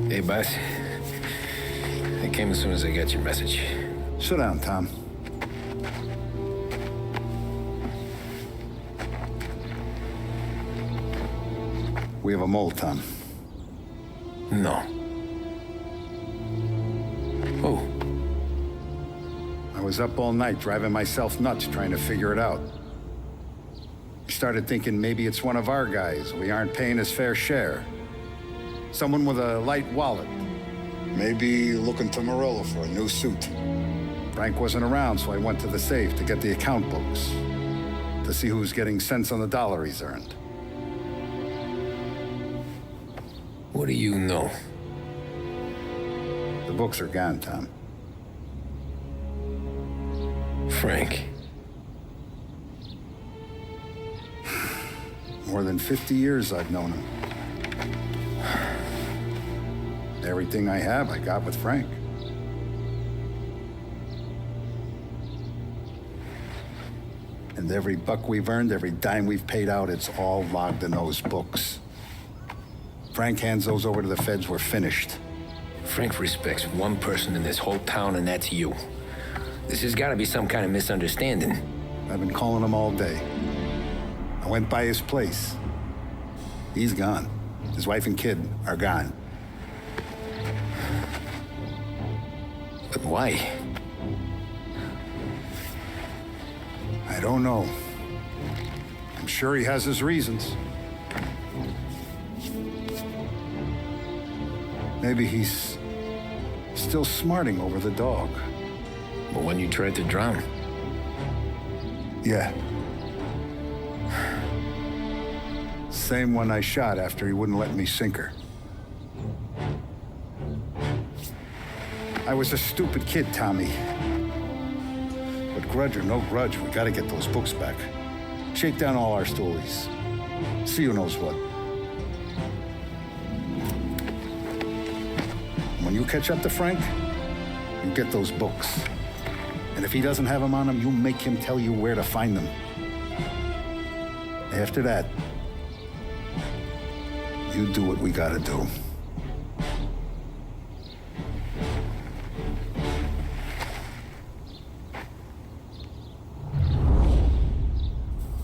Hey, boss. I came as soon as I got your message. Sit down, Tom. We have a mole, Tom. No. Who? I was up all night driving myself nuts trying to figure it out. I started thinking maybe it's one of our guys. We aren't paying his fair share. Someone with a light wallet. Maybe looking to Morello for a new suit. Frank wasn't around, so I went to the safe to get the account books. To see who's getting cents on the dollar he's earned. What do you know? The books are gone, Tom. Frank. More than 50 years I've known him. Everything I have, I got with Frank. And every buck we've earned, every dime we've paid out, it's all logged in those books. Frank hands those over to the feds, we're finished. Frank respects one person in this whole town, and that's you. This has got to be some kind of misunderstanding. I've been calling him all day. I went by his place. He's gone. His wife and kid are gone. But why? I don't know. I'm sure he has his reasons. Maybe he's still smarting over the dog. The one you tried to drown? Yeah. Same one I shot after he wouldn't let me sink her. I was a stupid kid, Tommy. But grudge or no grudge, we gotta get those books back. Shake down all our stories. See who knows what. When you catch up to Frank, you get those books. And if he doesn't have them on him, you make him tell you where to find them. After that, you do what we gotta do.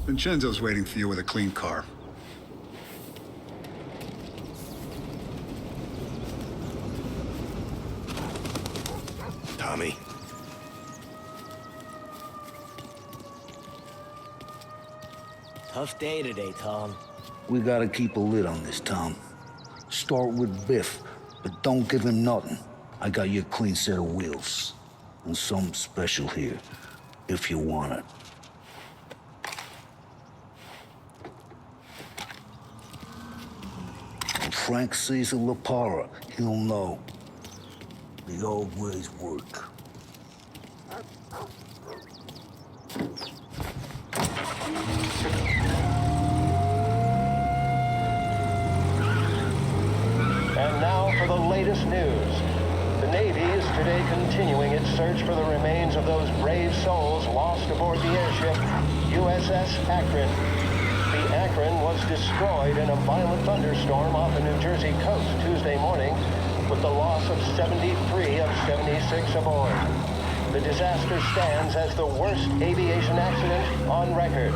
Vincenzo's waiting for you with a clean car. Tommy. Tough day today, Tom. We gotta keep a lid on this, Tom. Start with Biff, but don't give him nothing. I got you a clean set of wheels. And something special here, if you want it. When Frank sees a La Parra, he'll know. The old ways work. And now for the latest news. The Navy is today continuing its search for the remains of those brave souls lost aboard the airship USS Akron. The Akron was destroyed in a violent thunderstorm off the New Jersey coast Tuesday morning, with the loss of 73 of 76 aboard. The disaster stands as the worst aviation accident on record.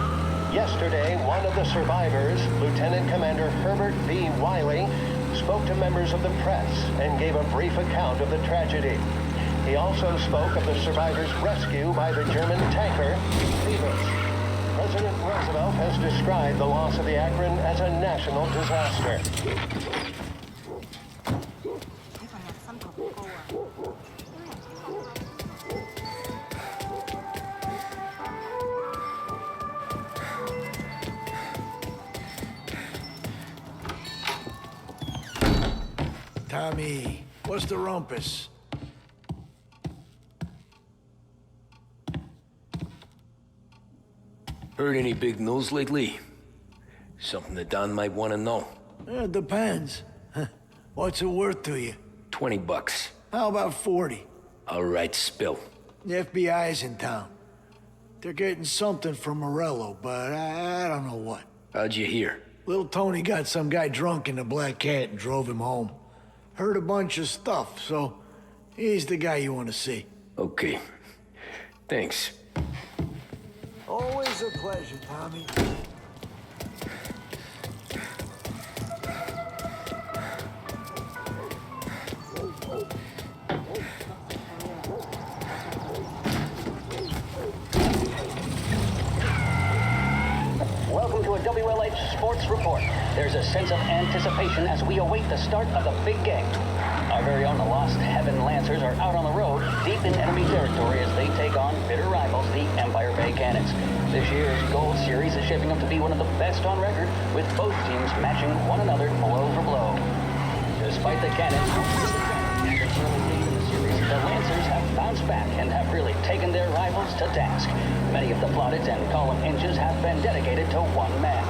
Yesterday, one of the survivors, Lieutenant Commander Herbert V. Wiley, spoke to members of the press and gave a brief account of the tragedy. He also spoke of the survivors' rescue by the German tanker, Phoebus. President Roosevelt has described the loss of the Akron as a national disaster. Tommy, what's the rumpus? Heard any big news lately? Something that Don might want to know. It depends. What's it worth to you? $20. How about 40? All right, spill. The FBI's in town. They're getting something from Morello, but I don't know what. How'd you hear? Little Tony got some guy drunk in the Black Cat and drove him home. Heard a bunch of stuff, so he's the guy you want to see. Okay. Thanks. Always a pleasure, Tommy. Welcome to a WLH Sports Report. There's a sense of anticipation as we await the start of the big game. Our very own Lost Heaven Lancers are out on the road, deep in enemy territory as they take on bitter rivals, the Empire Bay Cannons. This year's Gold Series is shaping up to be one of the best on record, with both teams matching one another blow for blow. Despite the Cannons' the Lancers have bounced back and have really taken their rivals to task. Many of the plaudits and column inches have been dedicated to one man.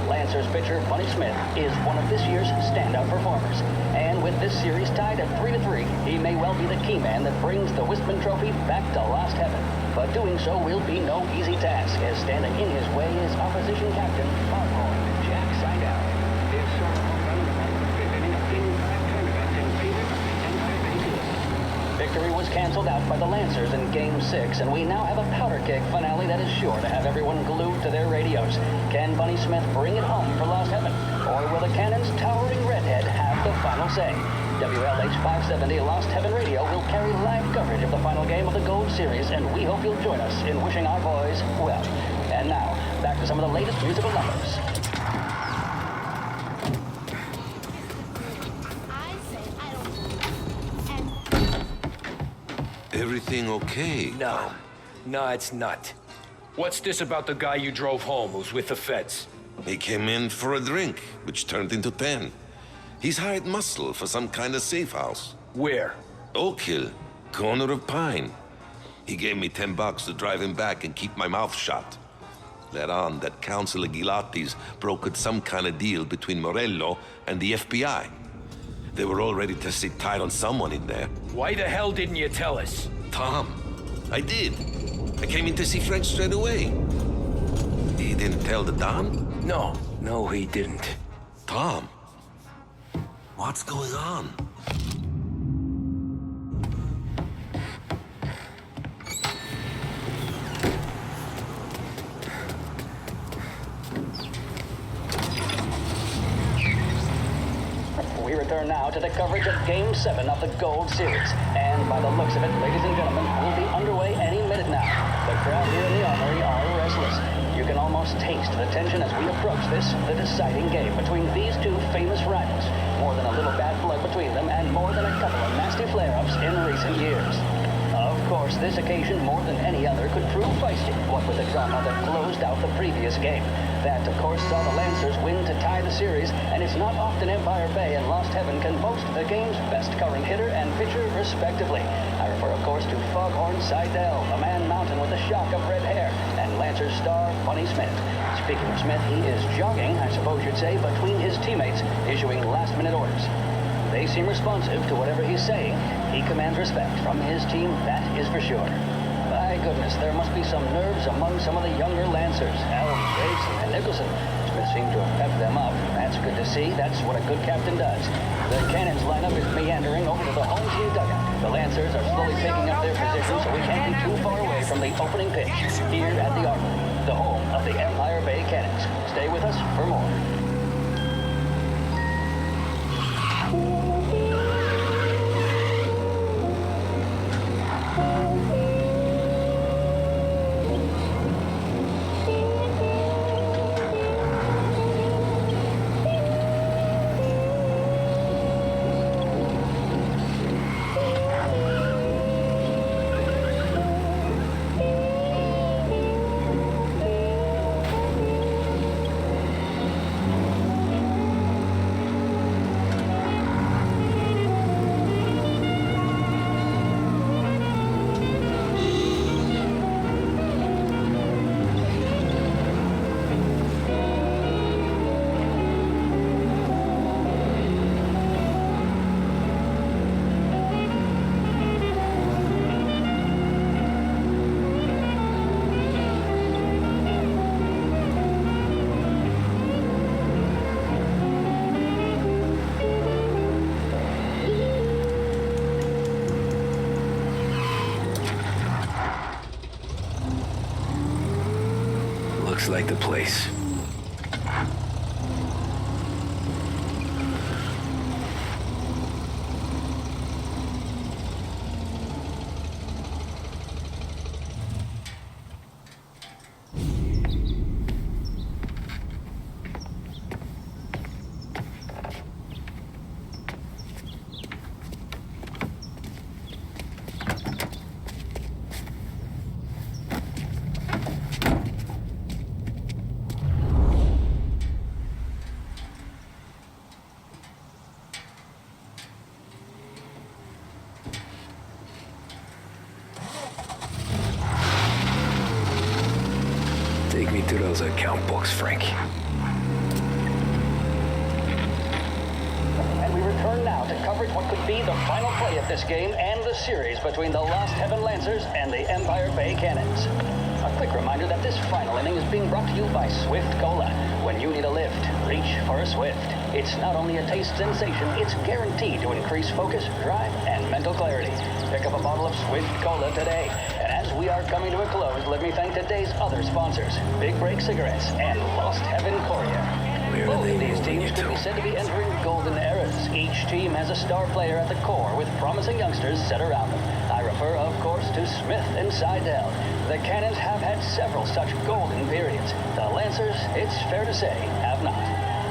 Lancers pitcher Bunny Smith is one of this year's standout performers. And with this series tied at 3-3, he may well be the key man that brings the Wistman Trophy back to Lost Heaven. But doing so will be no easy task, as standing in his way is opposition captain Foghorn Jack Seidel. Victory was canceled out by the Lancers in Game 6, and we now have a powder keg finale that is sure to have everyone glued to their radios. Can Bunny Smith bring it home for Lost Heaven? Or will the Cannon's towering redhead have the final say? WLH 570 Lost Heaven Radio will carry live coverage of the final game of the Gold Series, and we hope you'll join us in wishing our boys well. And now, back to some of the latest musical numbers. Everything okay? No, it's not. What's this about the guy you drove home who's with the feds? He came in for a drink, which turned into 10. He's hired muscle for some kind of safe house. Where? Oak Hill, corner of Pine. He gave me $10 to drive him back and keep my mouth shut. Let on that Councilor Gilatti's brokered some kind of deal between Morello and the FBI. They were all ready to sit tight on someone in there. Why the hell didn't you tell us? Tom, I did. I came in to see Frank straight away. He didn't tell the Don? No, he didn't. Tom, what's going on? We return now to the coverage of Game 7 of the Gold Series. And by the looks of it, ladies and gentlemen, we'll be underway any minute now. The crowd here in the Armory are restless. You can almost taste the tension as we approach this, the deciding game between these two famous rivals. More than a little bad blood between them, and more than a couple of nasty flare-ups in recent years. Of course, this occasion, more than any other, could prove feisty, what with the drama that closed out the previous game. That, of course, saw the Lancers win to tie the series, and it's not often Empire Bay and Lost Heaven can boast the game's best current hitter and pitcher, respectively. I refer, of course, to Foghorn Seidel, a man mountain with a shock of red hair, and Lancers star Bunny Smith. Speaking of Smith, he is jogging, I suppose you'd say, between his teammates, issuing last-minute orders. They seem responsive to whatever he's saying. He commands respect from his team, that is for sure. My goodness, there must be some nerves among some of the younger Lancers. Allen, Jason, and Nicholson. Smith seemed to have pepped them up. That's good to see. That's what a good captain does. The Cannons lineup is meandering over to the home team dugout. The Lancers are slowly taking up their position, so we can't be too far away from the opening pitch here at the Armory, the home of the Empire Bay Cannons. Stay with us for more. Looks like the place. Take me to those account books, Frank. And we return now to coverage what could be the final play of this game and the series between the Lost Heaven Lancers and the Empire Bay Cannons. A quick reminder that this final inning is being brought to you by Swift Cola. When you need a lift, reach for a Swift. It's not only a taste sensation, it's guaranteed to increase focus, drive, and mental clarity. Pick up a bottle of Swift Cola today. And as we are coming to a close, let me thank today's other sponsors, Big Break Cigarettes and Lost Heaven Courier. Both of these teams could be said to be entering golden eras. Each team has a star player at the core with promising youngsters set around them. I refer, of course, to Smith and Seidel. The Cannons have had several such golden periods. The Lancers, it's fair to say, have not.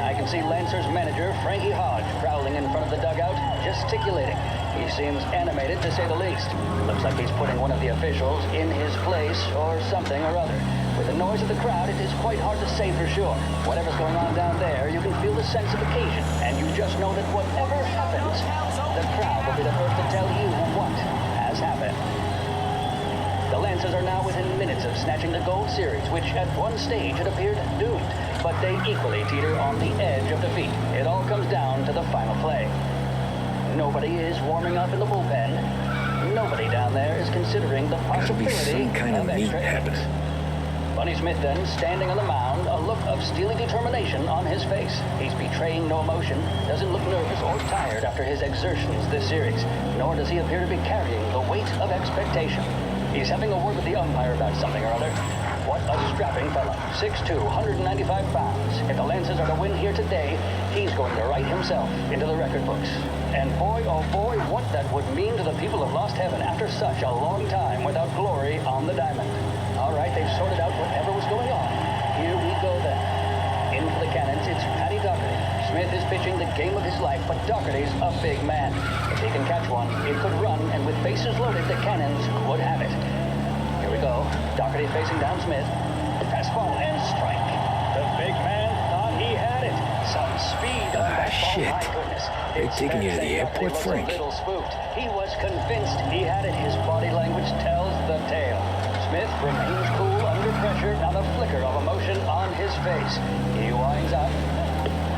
I can see Lancers manager Frankie Hodge prowling in front of the dugout, gesticulating. He seems animated, to say the least. Looks like he's putting one of the officials in his place or something or other. With the noise of the crowd, it is quite hard to say for sure. Whatever's going on down there, you can feel the sense of occasion, and you just know that whatever happens, the crowd will be the first to tell you what has happened. The Lancers are now within minutes of snatching the Gold Series, which at one stage had appeared doomed, but they equally teeter on the edge of defeat. It all comes down to the final play. Nobody is warming up in the bullpen. Nobody down there is considering the possibility some kind of meat extra innings. Bunny Smith then, standing on the mound, a look of steely determination on his face. He's betraying no emotion, doesn't look nervous or tired after his exertions this series, nor does he appear to be carrying the weight of expectation. He's having a word with the umpire about something or other. What a strapping fella. 6'2", 195 pounds. If the Lancers are to win here today, he's going to write himself into the record books. And boy, oh boy, what that would mean to the people of Lost Heaven after such a long time without glory on the diamond. All right, they've sorted out whatever was going on. Here we go then. In for the Cannons, it's Paddy Doherty. Smith is pitching the game of his life, but Doherty's a big man. If he can catch one, it could run, and with bases loaded, the Cannons would have it. Here we go. Doherty facing down Smith. Fastball and strike. The big man thought he had it. Some speed on that ball. Shit. My goodness. They're taking you to the airport, Frank. A little spooked. He was convinced he had it. His body language tells the tale. Smith remains cool under pressure, not a flicker of emotion on his face. He winds up.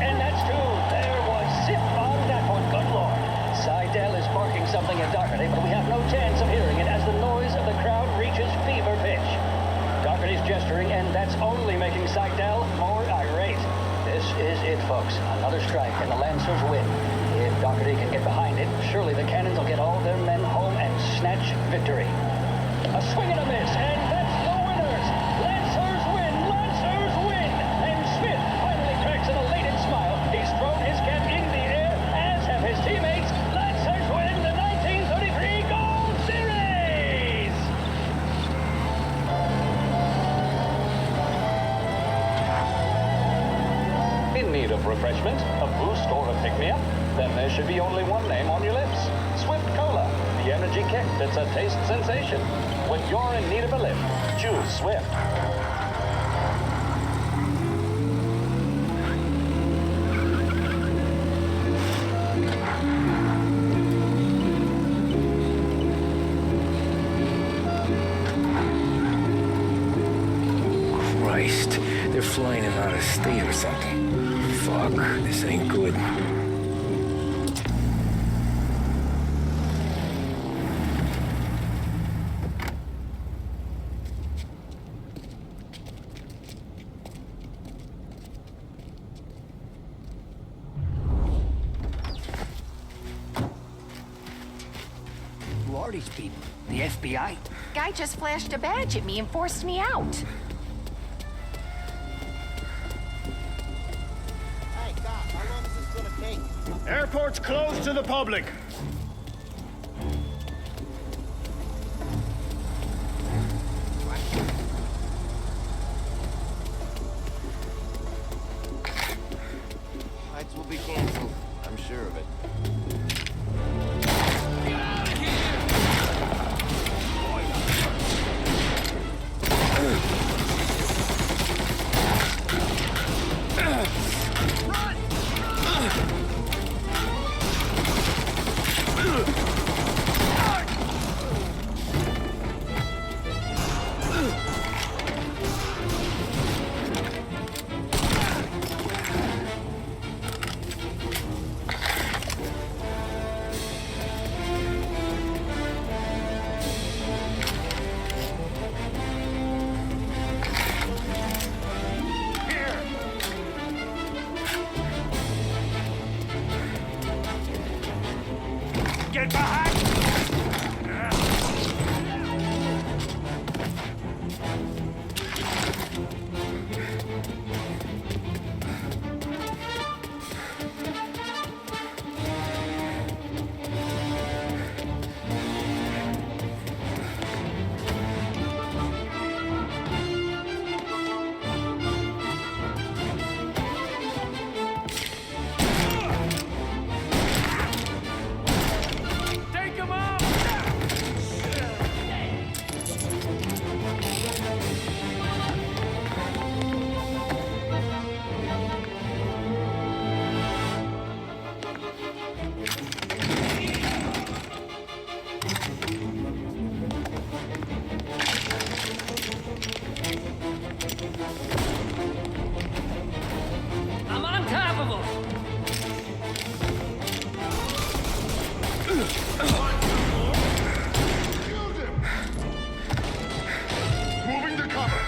And that's true. There was zip on that one. Good Lord. Seidel is barking something at Doherty, but we have no chance of hearing it as the noise of the crowd reaches fever pitch. Doherty's gesturing, and that's only making Seidel more irate. This is it, folks. Another strike, and the Lancers win. If Doherty can get behind it, surely the Cannons will get all their men home and snatch victory. A swing and a miss, and that's the winners! Lancers win! Lancers win! And Smith finally cracks an elated smile. He's thrown his cap in the air, as have his teammates. Lancers win the 1933 Gold Series! In need of refreshment, a boost, or a pick-me-up? Then there should be only one name on your lips. Swift Cola, the energy kick that's a taste sensation. When you're in need of a lift, choose Swift. Christ, they're flying him out of state or something. Fuck, this ain't good. Who are these people? The FBI? Guy just flashed a badge at me and forced me out. Airport's closed to the public. Flights will be canceled. I'm sure of it. Get behind! I'm on top of him! Moving to cover.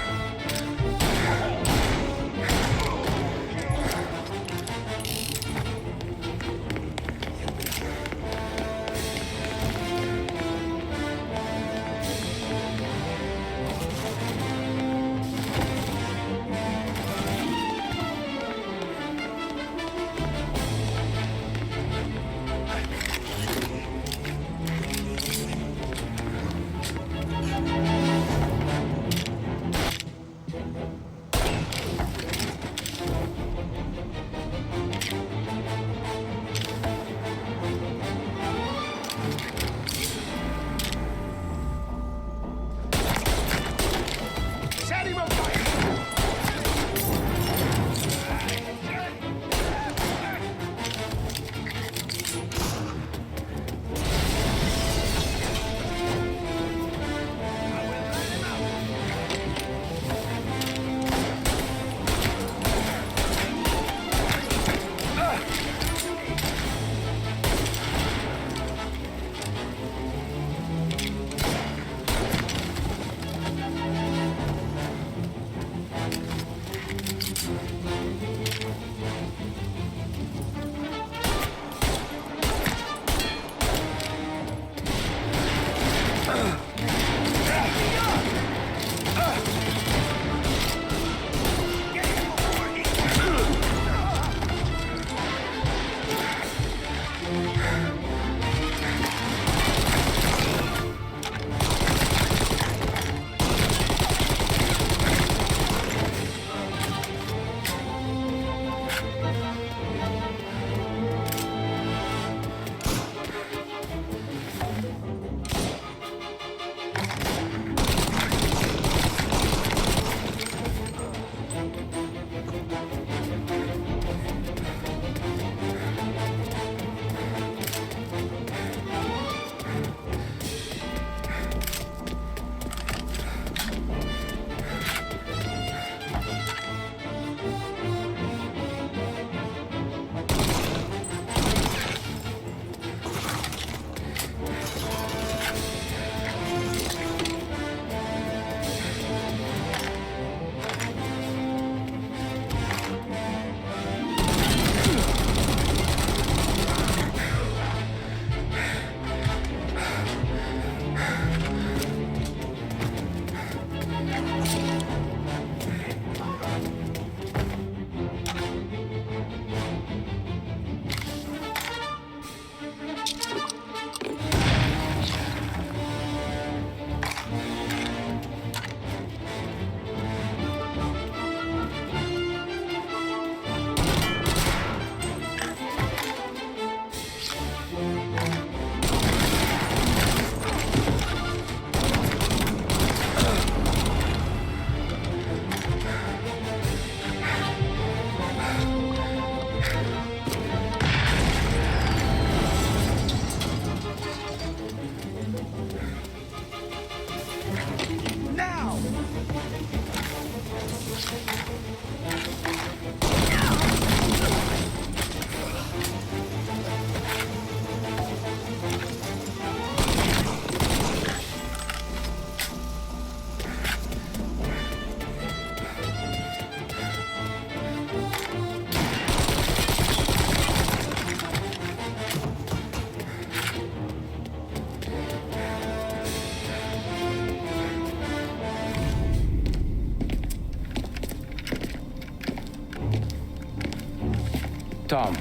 Tom.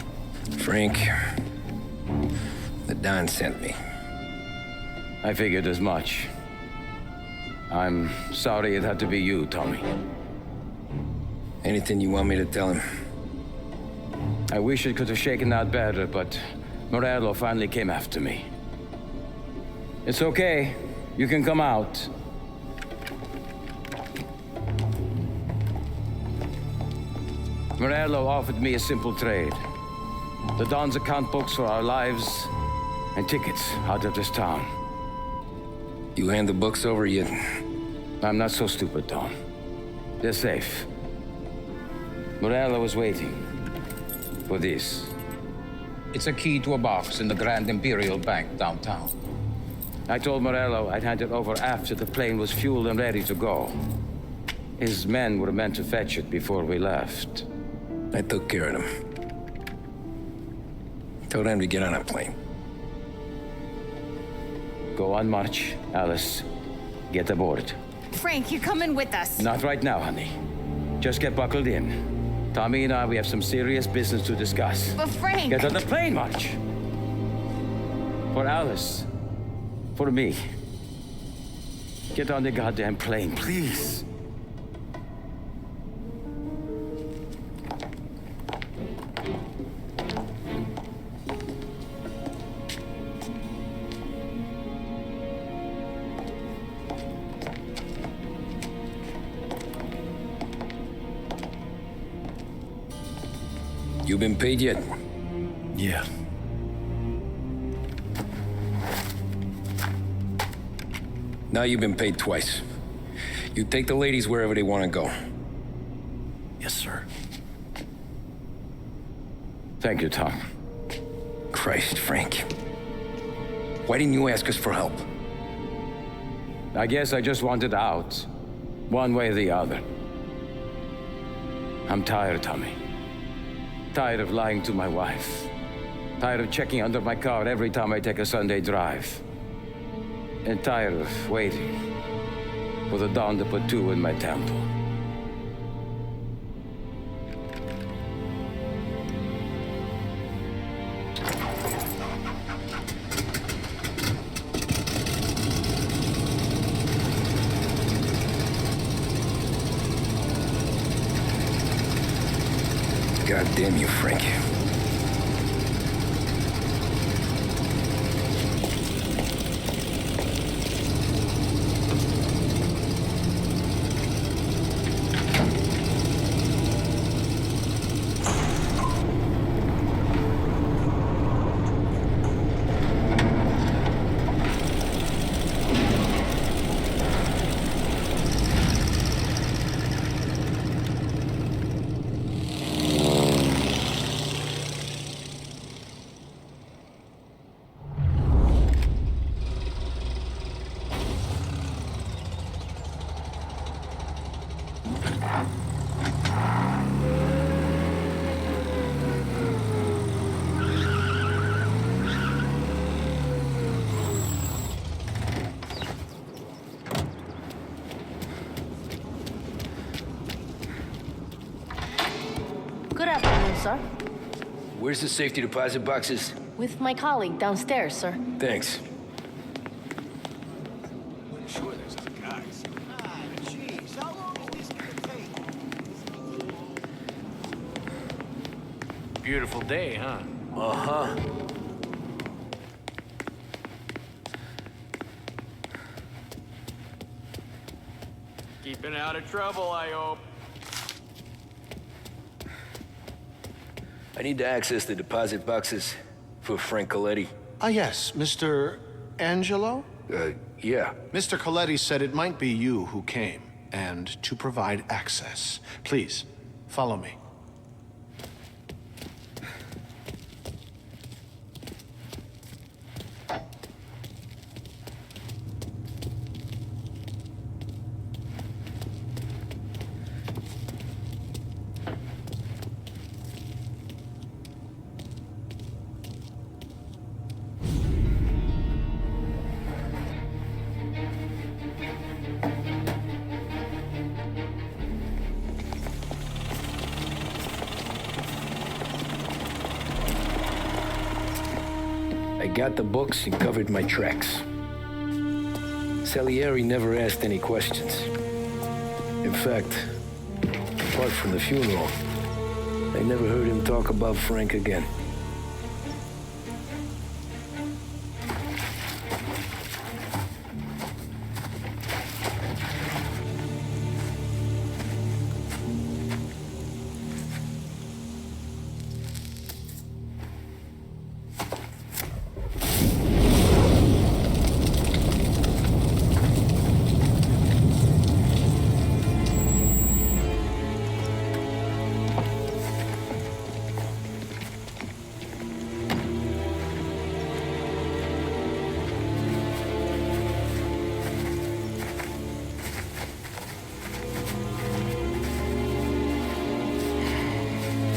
Frank, the Don sent me. I figured as much. I'm sorry it had to be you, Tommy. Anything you want me to tell him? I wish it could have shaken out better, but Morello finally came after me. It's okay. You can come out. Morello offered me a simple trade. The Don's account books for our lives and tickets out of this town. You hand the books over yet? I'm not so stupid, Tom. They're safe. Morello was waiting for this. It's a key to a box in the Grand Imperial Bank downtown. I told Morello I'd hand it over after the plane was fueled and ready to go. His men were meant to fetch it before we left. I took care of them. Told them to get on a plane. Go on, march, Alice. Get aboard. Frank, you're coming with us. Not right now, honey. Just get buckled in. Tommy and I, we have some serious business to discuss. But Frank... Get on the plane, March. For Alice. For me. Get on the goddamn plane, please. You been paid yet? Yeah. Now you've been paid twice. You take the ladies wherever they want to go. Yes, sir. Thank you, Tom. Christ, Frank. Why didn't you ask us for help? I guess I just wanted out. One way or the other. I'm tired, Tommy. Tired of lying to my wife. Tired of checking under my car every time I take a Sunday drive. And tired of waiting for the dawn to put two in my temple. God damn you, Frank. Good afternoon, sir. Where's the safety deposit boxes? With my colleague downstairs, sir. Thanks. Sure, there's other guys. Ah, jeez, how long is this gonna take? Beautiful day, huh? Uh-huh. Keeping out of trouble, I hope. I need to access the deposit boxes for Frank Coletti. Ah, yes, Mr. Angelo? Yeah. Mr. Coletti said it might be you who came, and to provide access. Please, follow me. I got the books and covered my tracks. Salieri never asked any questions. In fact, apart from the funeral, I never heard him talk about Frank again.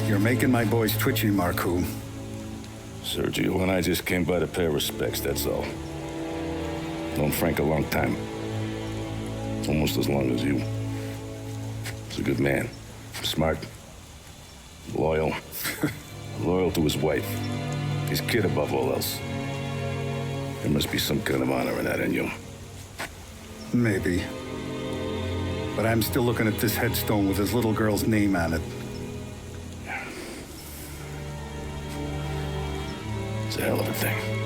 You're making my boys twitchy, Marku. Sergio and I just came by to pay respects, that's all. Known Frank a long time. Almost as long as you. He's a good man. Smart. Loyal. Loyal to his wife. His kid above all else. There must be some kind of honor in that in you. Maybe. But I'm still looking at this headstone with his little girl's name on it. It's a hell of a thing.